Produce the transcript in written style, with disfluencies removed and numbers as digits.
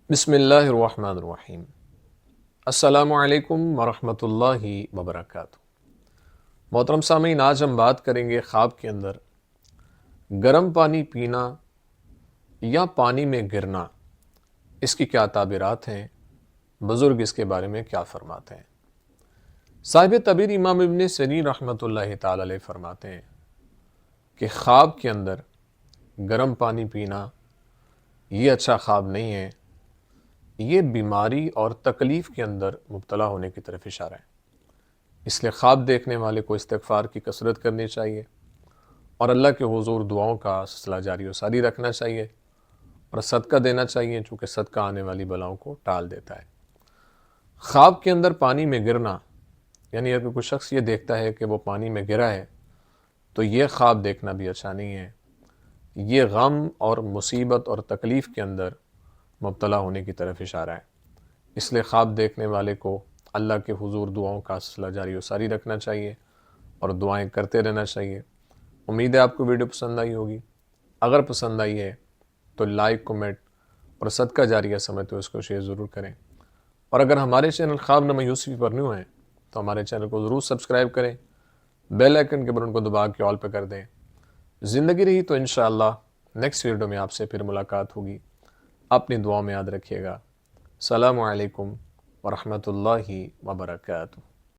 بسم اللہ الرحمن الرحیم۔ السلام علیکم ورحمۃ اللہ وبرکاتہ۔ محترم سامعین، آج ہم بات کریں گے خواب کے اندر گرم پانی پینا یا پانی میں گرنا، اس کی کیا تعبیرات ہیں، بزرگ اس کے بارے میں کیا فرماتے ہیں۔ صاحب تعبیر امام ابن سیرین رحمۃ اللہ تعالی علیہ فرماتے ہیں کہ خواب کے اندر گرم پانی پینا یہ اچھا خواب نہیں ہے، یہ بیماری اور تکلیف کے اندر مبتلا ہونے کی طرف اشارہ ہے۔ اس لیے خواب دیکھنے والے کو استغفار کی کثرت کرنی چاہیے اور اللہ کے حضور دعاؤں کا سلسلہ جاری و ساری رکھنا چاہیے اور صدقہ دینا چاہیے، چونکہ صدقہ آنے والی بلاؤں کو ٹال دیتا ہے۔ خواب کے اندر پانی میں گرنا، یعنی اگر کوئی شخص یہ دیکھتا ہے کہ وہ پانی میں گرا ہے تو یہ خواب دیکھنا بھی اچھا نہیں ہے، یہ غم اور مصیبت اور تکلیف کے اندر مبتلا ہونے کی طرف اشارہ ہے۔ اس لیے خواب دیکھنے والے کو اللہ کے حضور دعاؤں کا سلسلہ جاری و ساری رکھنا چاہیے اور دعائیں کرتے رہنا چاہیے۔ امید ہے آپ کو ویڈیو پسند آئی ہوگی۔ اگر پسند آئی ہے تو لائک، کمنٹ اور صدقہ جاریہ سمجھتے ہوئے اس کو شیئر ضرور کریں، اور اگر ہمارے چینل خوابنامہ یوسفی پر نیو ہیں تو ہمارے چینل کو ضرور سبسکرائب کریں، بیل آئیکن کے بٹن کو دبا کے آل پہ کر دیں۔ زندگی رہی تو انشاءاللہ نیکسٹ ویڈیو میں آپ سے پھر ملاقات ہوگی۔ اپنی دعاؤں میں یاد رکھیے گا۔ السلام علیکم ورحمۃ اللہ وبرکاتہ۔